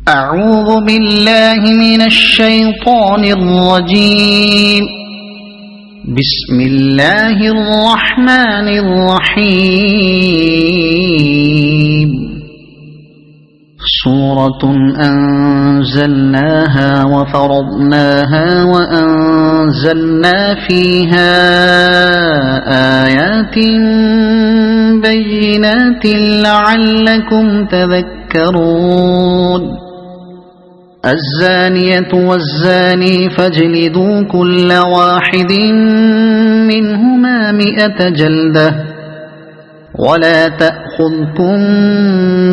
أعوذ بالله من الشيطان الرجيم. بسم الله الرحمن الرحيم. سورة أنزلناها وفرضناها وأنزلنا فيها آيات بينات لعلكم تذكرون. الزانية والزاني فاجلدوا كل واحد منهما 100 جلدة ولا تأخذكم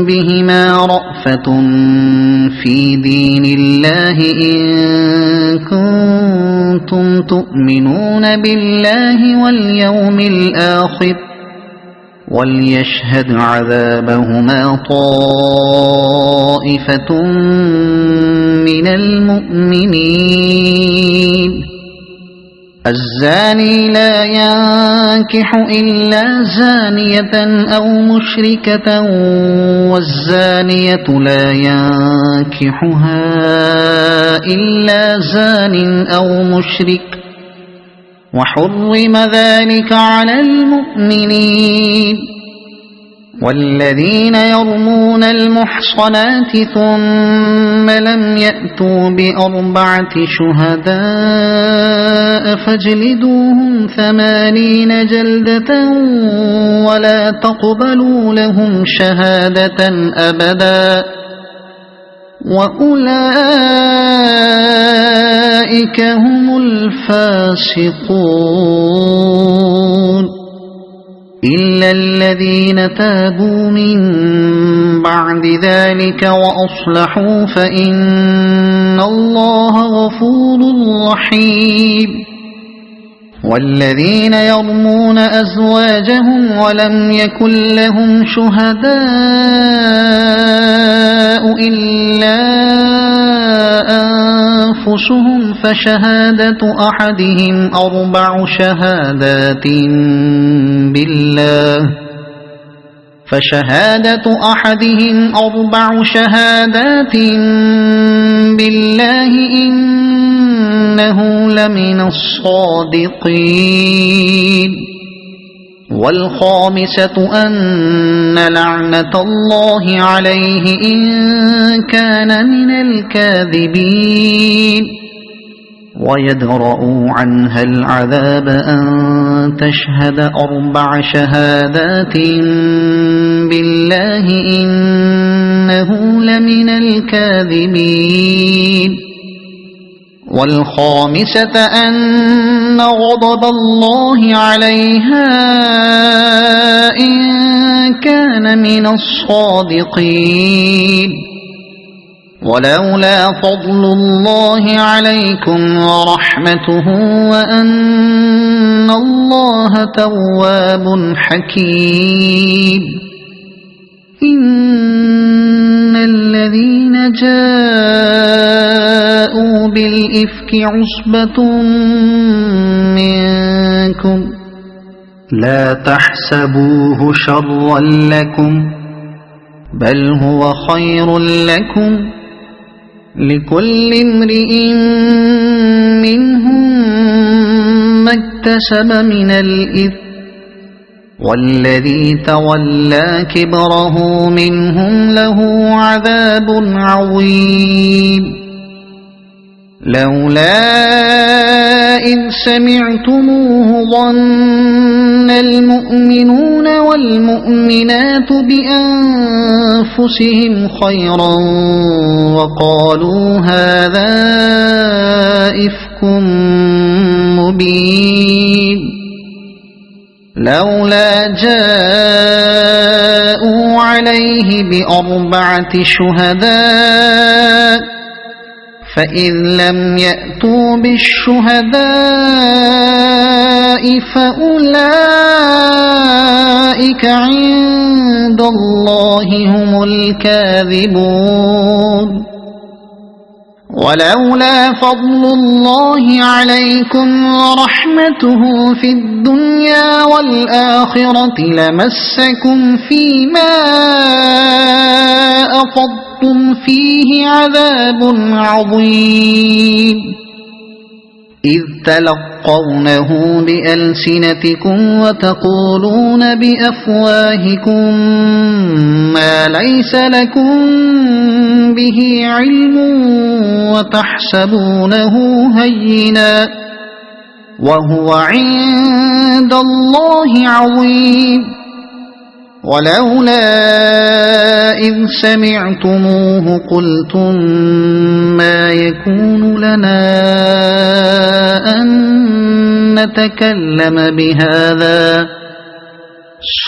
بهما رأفة في دين الله إن كنتم تؤمنون بالله واليوم الآخر وليشهد عذابهما طائفة من المؤمنين. الزاني لا ينكح إلا زانية أو مشركة والزانية لا ينكحها إلا زان أو مشرك وحرم ذلك على المؤمنين. والذين يرمون المحصنات ثم لم يأتوا ب4 شهداء فاجلدوهم 80 جلدة ولا تقبلوا لهم شهادة أبدا وأولئك هم الفاسقون. إلا الذين تابوا من بعد ذلك وأصلحوا فإن الله غفور رحيم. والذين يرمون أزواجهم ولم يكن لهم شهداء إلا أنفسهم فشهادة أحدهم 4 شهادات بالله إنه لمن الصادقين. والخامسة أن لعنة الله عليه إن كان من الكاذبين. ويدرأ عنها العذاب أن تشهد 4 شهادات بالله إنه لمن الكاذبين. والخامسة أن غضب الله عليها إن كان من الصادقين. ولولا فضل الله عليكم ورحمته وأن الله تواب حكيم. إن الذين جاءوا بالإفك عصبة منكم لا تحسبوه شرا لكم بل هو خير لكم لكل امرئ منهم ما اكتسب من الإثم والذي تولى كبره منهم له عذاب عظيم. لولا إذ سمعتموه ظن المؤمنون والمؤمنات بأنفسهم خيرا وقالوا هذا إفك مبين. لولا جاءوا عليه ب4 شهداء فإذ لم يأتوا بالشهداء فأولئك عند الله هم الكاذبون. ولولا فضل الله عليكم ورحمته في الدنيا والآخرة لمسكم فيما أفضتم فيه عذاب عظيم إذ تلقونه بألسنتكم وتقولون بأفواهكم ما ليس لكم به علم وتحسبونه هينا وهو عند الله عظيم ولولا إذ سمعتموه قلتم ما يكون لنا أن نتكلم بهذا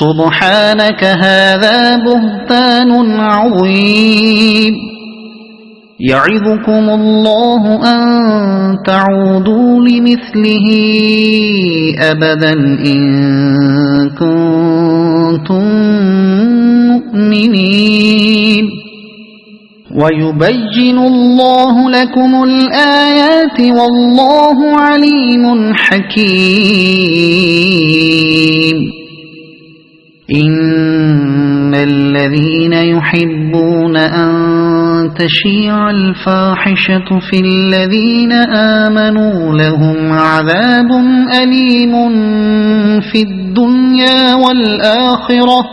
سبحانك هذا بهتان عظيم يعظكم الله أن تعودوا لمثله أبدا إن كنتم مؤمنين ويبين الله لكم الآيات والله عليم حكيم إن الذين يحبون أن تشيع الفاحشة في الذين آمنوا لهم عذاب أليم في الدنيا والآخرة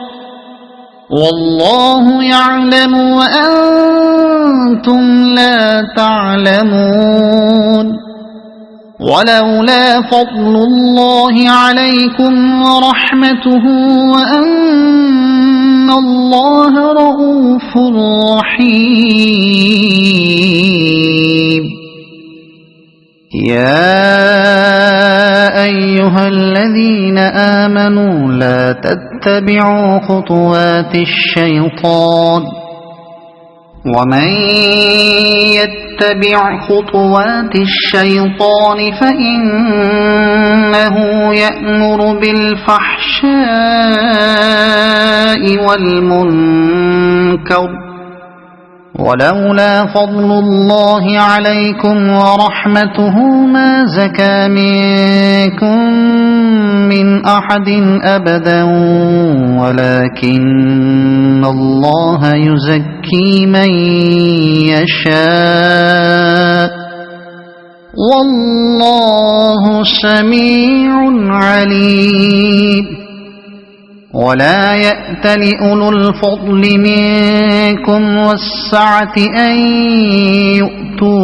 والله يعلم وأنتم لا تعلمون ولولا فضل الله عليكم ورحمته وأن الله رؤوف رحيم يا أيها الذين آمنوا لا تتبعوا خطوات الشيطان ومن يتبع خطوات الشيطان فإنه يأمر بالفحشاء والمنكر ولولا فضل الله عليكم ورحمته ما زكى منكم من أحد أبدا ولكن الله يزكي من يشاء والله سميع عليم ولا يأتل أولو الفضل منكم والسعة أن يؤتوا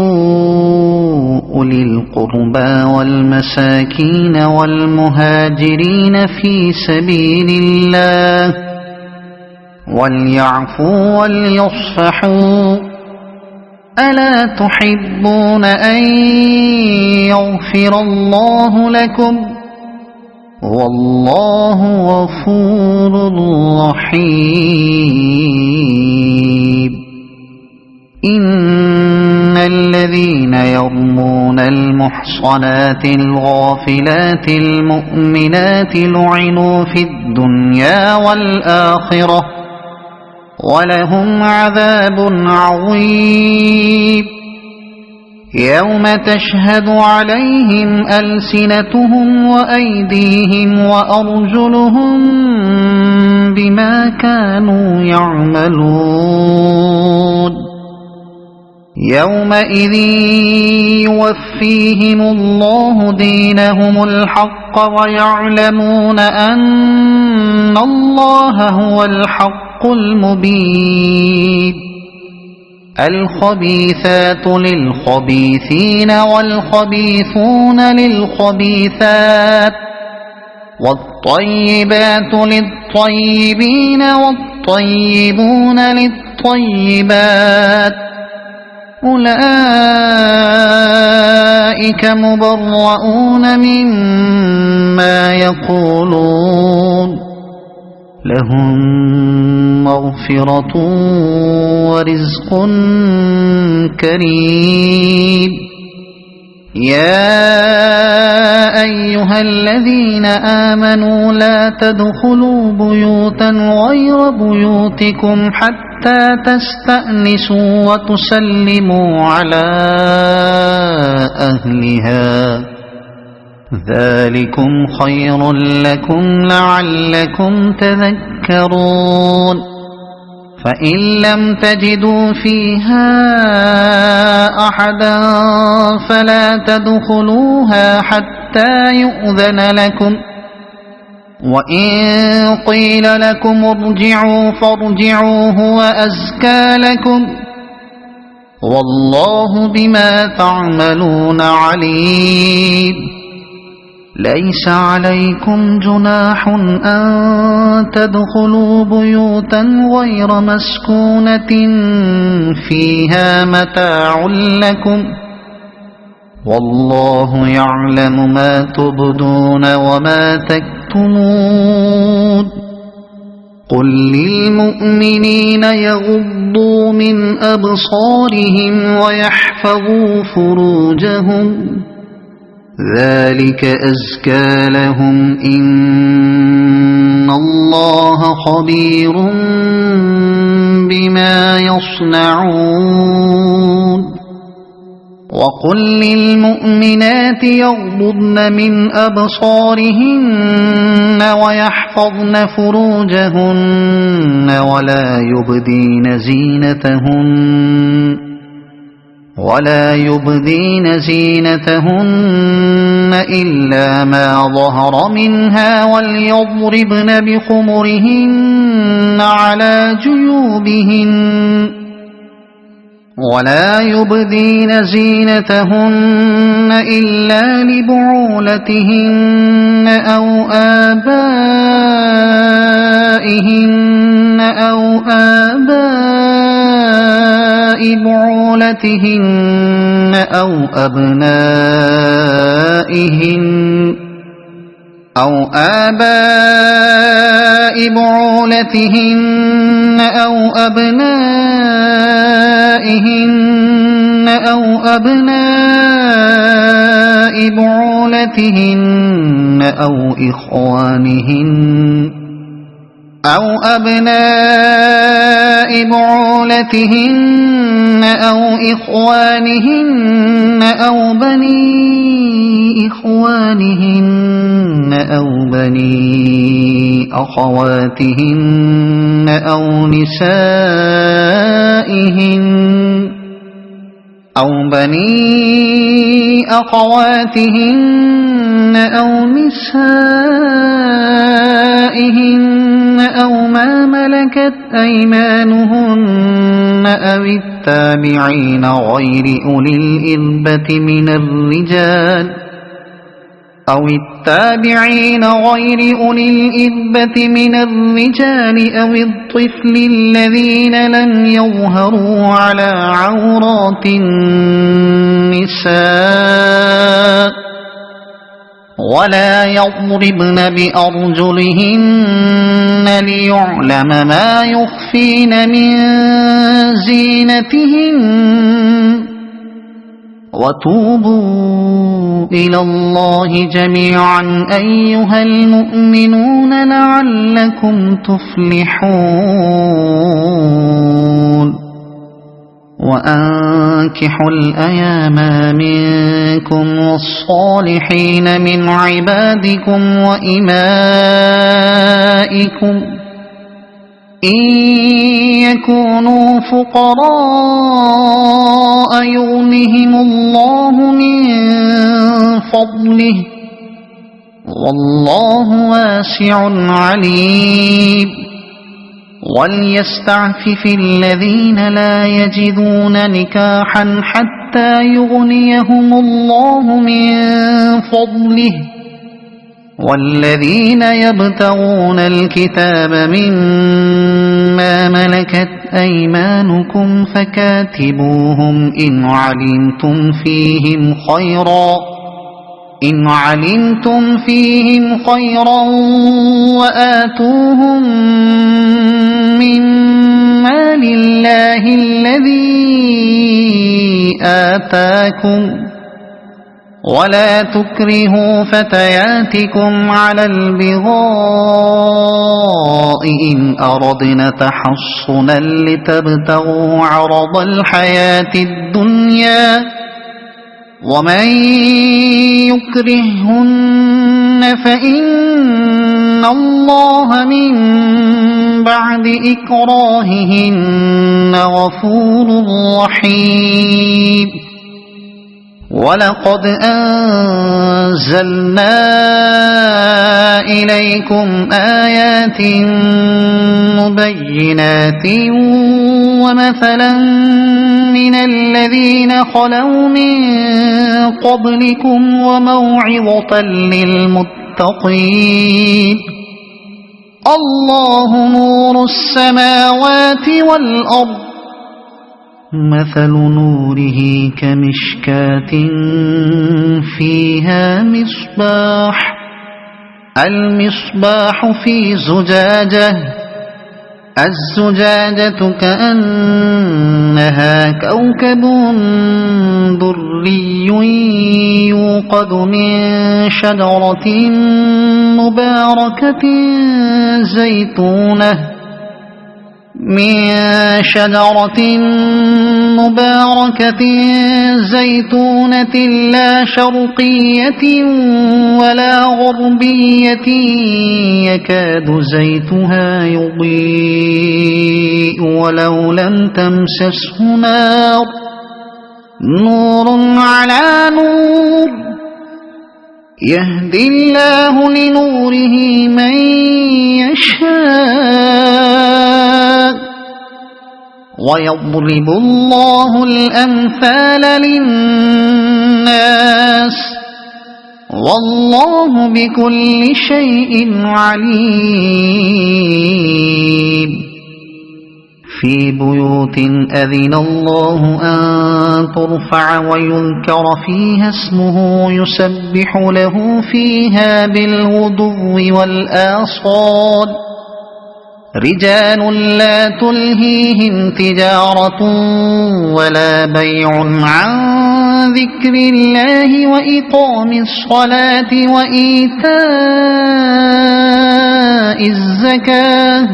أولي القربى والمساكين والمهاجرين في سبيل الله وليعفوا وليصفحوا ألا تحبون أن يغفر الله لكم والله غفور رحيم إن الذين يرمون المحصنات الغافلات المؤمنات لعنوا في الدنيا والآخرة ولهم عذاب عظيم يوم تشهد عليهم ألسنتهم وأيديهم وأرجلهم بما كانوا يعملون يومئذ يوفيهم الله دينهم الحق ويعلمون أن الله هو الحق المبين الخبيثات للخبيثين والخبيثون للخبيثات والطيبات للطيبين والطيبون للطيبات أولئك مبرؤون مما يقولون لهم مغفرة ورزق كريم يا أيها الذين آمنوا لا تدخلوا بيوتا غير بيوتكم حتى حتى تستأنسوا وتسلموا على أهلها ذلكم خير لكم لعلكم تذكرون فإن لم تجدوا فيها أحدا فلا تدخلوها حتى يؤذن لكم وإن قيل لكم ارجعوا فارجعوا هو أزكى لكم والله بما تعملون عليم ليس عليكم جناح أن تدخلوا بيوتا غير مسكونة فيها متاع لكم والله يعلم ما تبدون وما تكتمون قل للمؤمنين يغضوا من أبصارهم ويحفظوا فروجهم ذلك أزكى لهم إن الله خبير بما يصنعون وقل للمؤمنات يغضضن من أبصارهن ويحفظن فروجهن ولا يبدين زينتهن إلا ما ظهر منها وليضربن بخمرهن على جيوبهن ولا يبدين زينتهن إلا لبعولتهن أو آبائهن أو آباء بعولتهن أو أبنائهن أو آباء بعولتهن أو أبنائهن أو أبناء بعولتهن أو إخوانهن أو بني إخوانهن أو بني أخواتهن أو نسائهن أو ما ملكت أيمانهن أو التابعين غير أولي الإربة من الرجال أو الطفل الذين لم يظهروا على عورات النساء ولا يضربن بأرجلهن ليعلم ما يخفين من زينتهن وتوبوا إلى الله جميعا أيها المؤمنون لعلكم تفلحون وأنكحوا الأيام منكم والصالحين من عبادكم وإمائكم إن يكونوا فقراء يغنهم الله من فضله والله واسع عليم وليستعفف الذين لا يجدون نكاحا حتى يغنيهم الله من فضله والذين يبتغون الكتاب مما ملكت أيمانكم فكاتبوهم إن علمتم فيهم خيرا وآتوهم من مال الله الذي آتاكم ولا تكرهوا فتياتكم على البغاء إن أردنا تحصنا لتبتغوا عرض الحياة الدنيا ومن يكرههن فإن الله من بعد إكراههن غفور رحيم ولقد أنزلنا إليكم آيات مبينات ومثلا من الذين خلوا من قبلكم وموعظة للمتقين الله نور السماوات والأرض مثل نوره كمشكاة فيها المصباح في زجاجة الزجاجة كأنها كوكب دري يوقد من شجرة مباركة زيتونة لا شرقية ولا غربية يكاد زيتها يضيء ولو لم تمسسه نور على نور يهدي الله لنوره من يشاء ويضرب الله الأمثال للناس والله بكل شيء عليم في بيوت أذن الله أن ترفع ويذكر فيها اسمه يسبح له فيها بالغدو والآصال رجال لا تلهيهم تجارة ولا بيع عن ذكر الله وإقام الصلاة وإيتاء الزكاة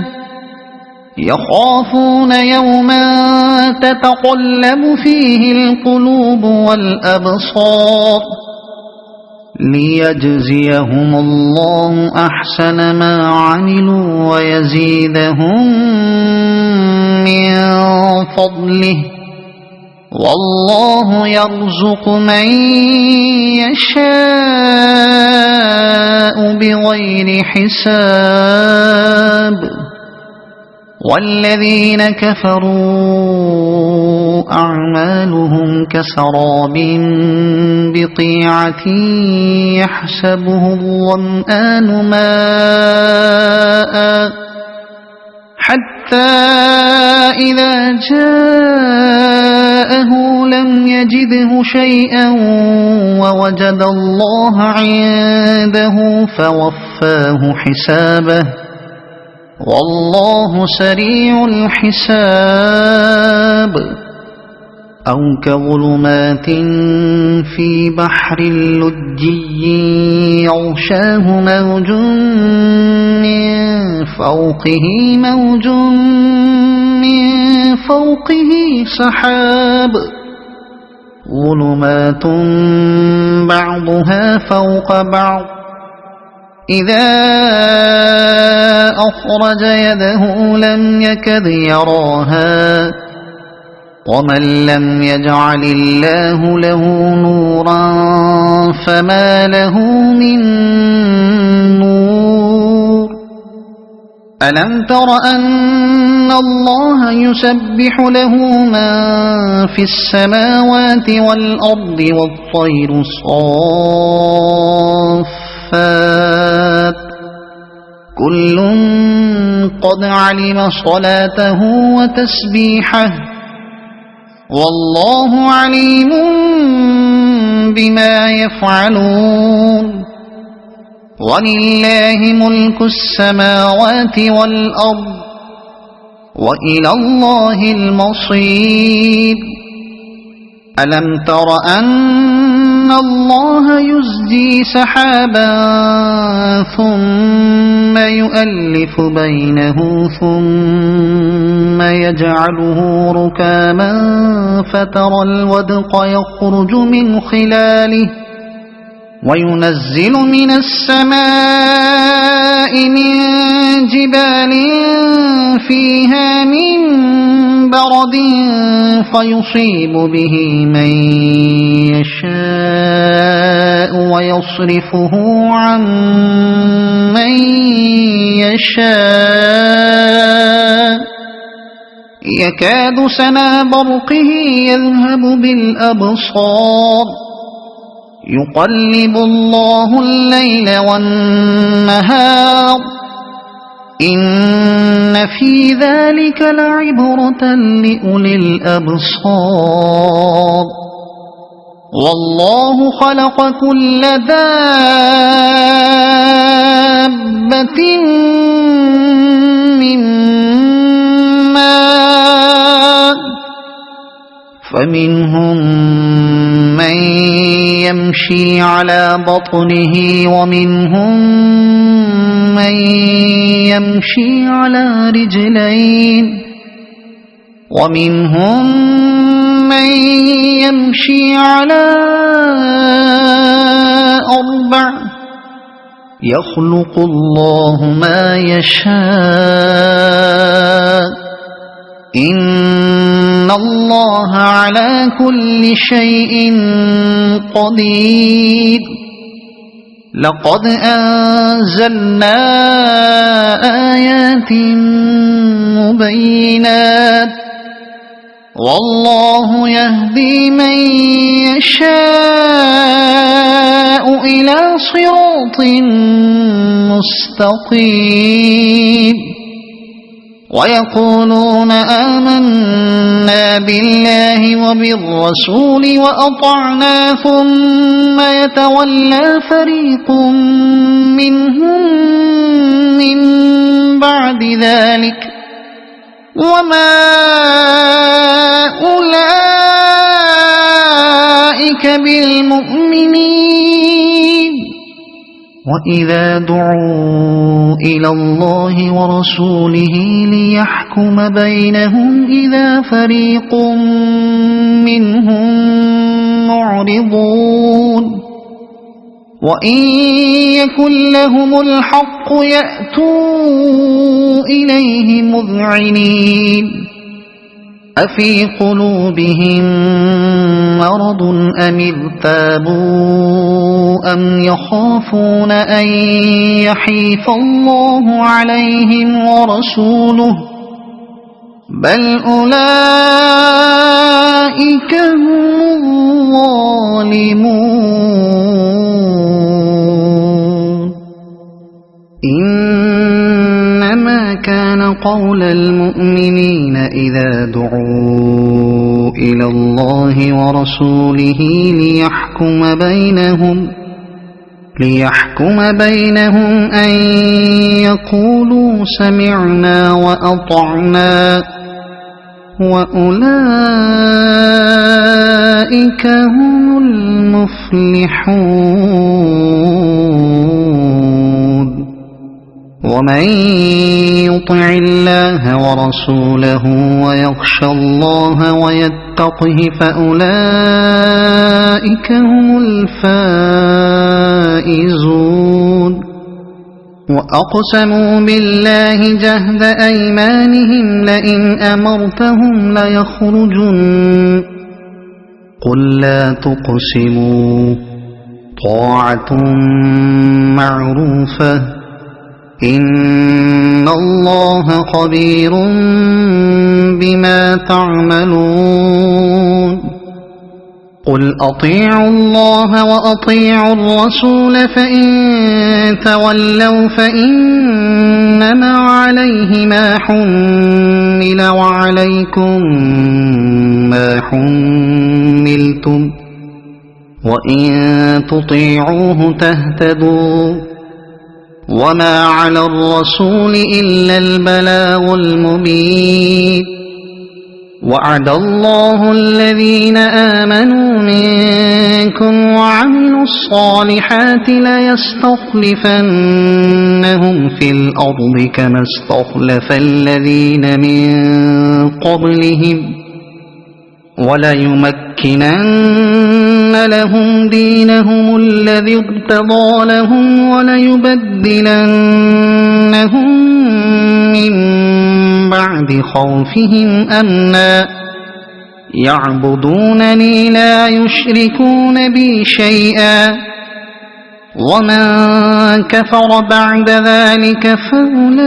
يخافون يوما تتقلب فيه القلوب والأبصار ليجزيهم الله أحسن ما عملوا ويزيدهم من فضله والله يرزق من يشاء بغير حساب والذين كفروا أعمالهم كسراب بقيعة يحسبه الظمآن ماء حتى إذا جاءه لم يجده شيئا ووجد الله عنده فوفاه حسابه والله سريع الحساب أو كظلمات في بحر لجي يغشاه موج من فوقه سحاب ظلمات بعضها فوق بعض إذا أخرج يده لم يكد يراها ومن لم يجعل الله له نورا فما له من نور ألم تر أن الله يسبح له من في السماوات والأرض والطير صافات كل قد علم صلاته وتسبيحه والله عليم بما يفعلون ولله ملك السماوات والأرض وإلى الله المصير ألم تر أن الله يزجي سحابا ثم يؤلف بينه ثم يجعله ركاما فترى الودق يخرج من خلاله وينزل من السماء من جبال فيها من برد فيصيب به من يشاء ويصرفه عن من يشاء يكاد سنا برقه يذهب بالأبصار يقلب الله الليل والنهار إن في ذلك لعبرة لأولي الأبصار والله خلق كل دابة من ماء فمنهم من يمشي على بطنه ومنهم من يمشي على رجلين ومنهم من يمشي على أربع يخلق الله ما يشاء إن الله على كل شيء قدير لقد أنزلنا آيات مبينات والله يهدي من يشاء إلى صراط مستقيم ويقولون آمنا بالله وبالرسول وأطعنا ثم يتولى فريق منهم من بعد ذلك وما أولئك بالمؤمنين وإذا دعوا إلى الله ورسوله ليحكم بينهم إذا فريق منهم معرضون وإن يكن لهم الحق يأتوا إليه مذعنين أفي قلوبهم مرض أم ارتابوا أم يخافون أن يحيف الله عليهم ورسوله بل أولئك هم الظالمون إنما كان قول المؤمنين إذا دعوا إلى الله ورسوله ليحكم بينهم أن يقولوا سمعنا وأطعنا وأولئك هم المفلحون ومن يطع الله ورسوله ويخشى الله ويتقه فأولئك هم الفائزون وأقسموا بالله جهد أيمانهم لئن أمرتهم ليخرجن قل لا تقسموا طاعة معروفة إن الله خبير بما تعملون قل أطيعوا الله وأطيعوا الرسول فإن تولوا فإنما عليه ما حمل وعليكم ما حملتم وإن تطيعوه تهتدوا وما على الرسول إلا البلاغ المبين وعد الله الذين آمنوا آمنوا وعملوا الصالحات ليستخلفنهم في الأرض كما استخلف الذين من قبلهم وليمكنن لهم دينهم الذي ارتضى لهم وليبدلنهم من بعد خوفهم أمنا يعبدونني لا يشركون بي شيئا ومن كفر بعد ذلك فأولئك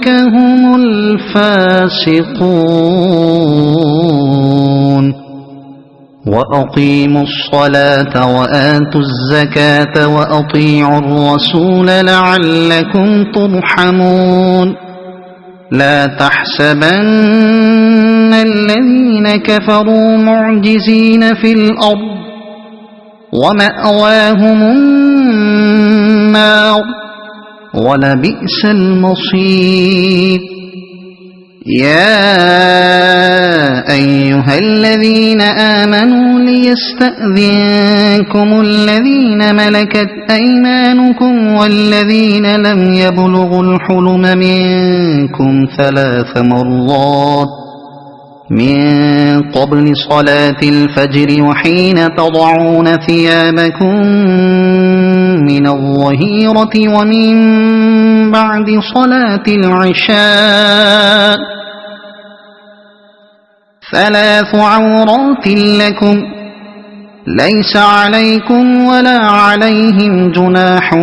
هم الفاسقون وأقيموا الصلاة وآتوا الزكاة وأطيعوا الرسول لعلكم ترحمون لا تحسبن الذين كفروا معجزين في الأرض ومأواهم النار ولبئس المصير يا أيها الذين آمنوا ليستأذنكم الذين ملكت أيمانكم والذين لم يبلغوا الحلم منكم 3 مرات من قبل صلاة الفجر وحين تضعون ثيابكم من الظهيرة ومن بعد صلاة العشاء 3 عورات لكم ليس عليكم ولا عليهم جناح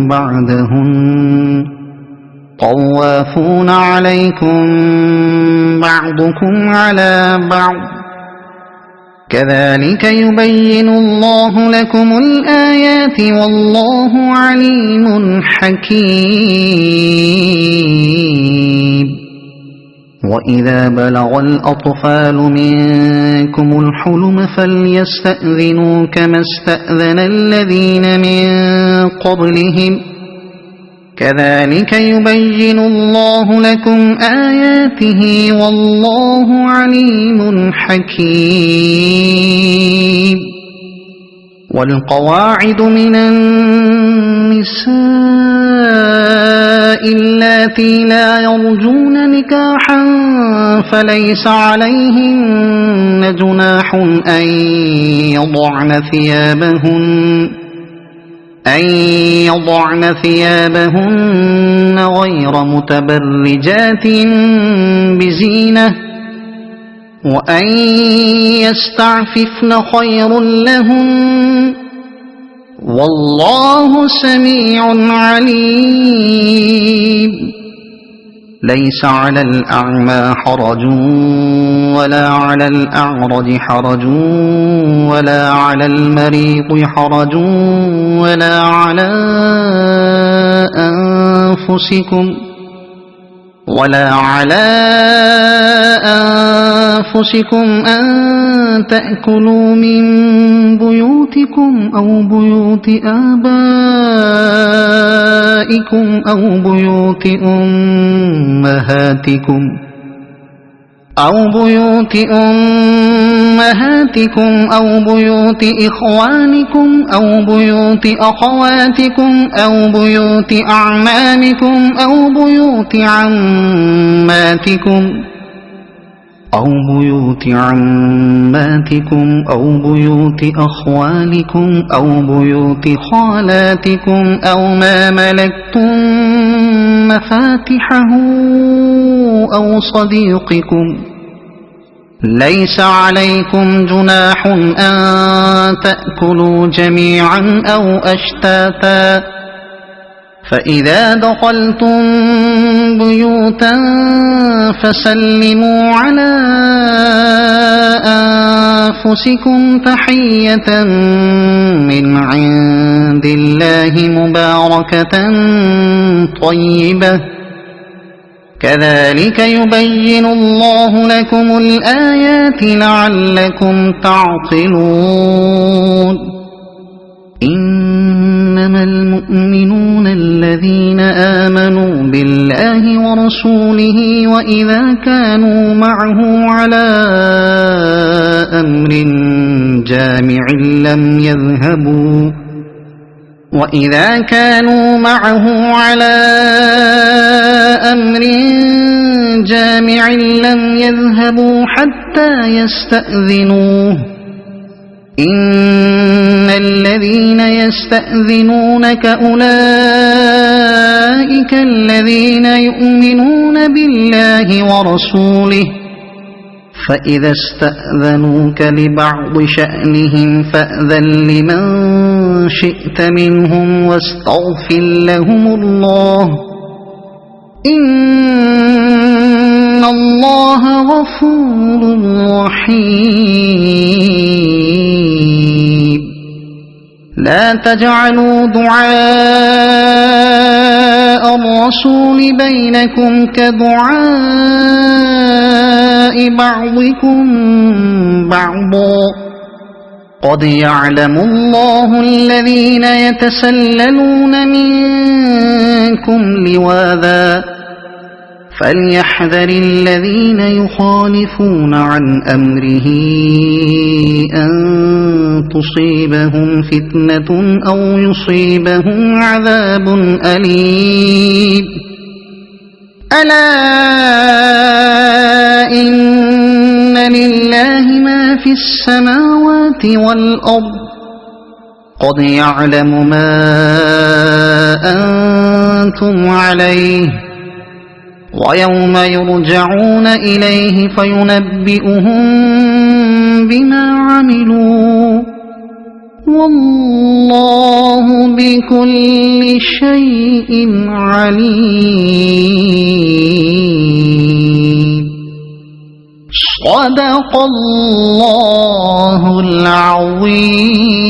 بعدهن طوافون عليكم بعضكم على بعض كذلك يبين الله لكم الآيات والله عليم حكيم وإذا بلغ الأطفال منكم الحلم فليستأذنوا كما استأذن الذين من قبلهم كذلك يبين الله لكم آياته والله عليم حكيم والقواعد من النساء اللاتي لا يرجون نكاحا فليس عليهن جناح أن يضعن ثيابهن غير متبرجات بزينة وأن يستعففن خير لهن والله سميع عليم ليس على الأعمى حرج ولا على الأعرج حرج ولا على المريض حرج ولا على أنفسكم أن تأكلوا من بيوتكم أو بيوت آبائكم أو بيوت أمهاتكم أو بيوت إخوانكم أو بيوت أخواتكم أو بيوت أعمامكم أو بيوت عماتكم أو بيوت أخوالكم أو بيوت خالاتكم أو ما ملكتم مفاتحه أو صديقكم ليس عليكم جناح أن تأكلوا جميعا أو أشتاتا فإذا دخلتم بيوتا فسلموا على أنفسكم تحية من عند الله مباركة طيبة كذلك يبين الله لكم الآيات لعلكم تعقلون إنما المؤمنون الذين آمنوا بالله ورسوله وإذا كانوا معه على أمر جامع لم يذهبوا وإذا كانوا معه على أمر جامع لم يذهبوا حتى يستأذنوه إن الذين يستأذنونك أولئك الذين يؤمنون بالله ورسوله فإذا استأذنوك لبعض شأنهم فأذن لمن شئت منهم واستغفر لهم الله إن الله غفور رحيم لا تجعلوا دعاء الرسول بينكم كدعاء بعضكم بعضا قد يعلم الله الذين يتسللون منكم لواذا فليحذر الذين يخالفون عن أمره أن تصيبهم فتنة أو يصيبهم عذاب أليم ألا إن لله ما في السماوات والأرض قد يعلم ما أنتم عليه ويوم يرجعون إليه فينبئهم بما عملوا والله بكل شيء عليم صدق الله العظيم.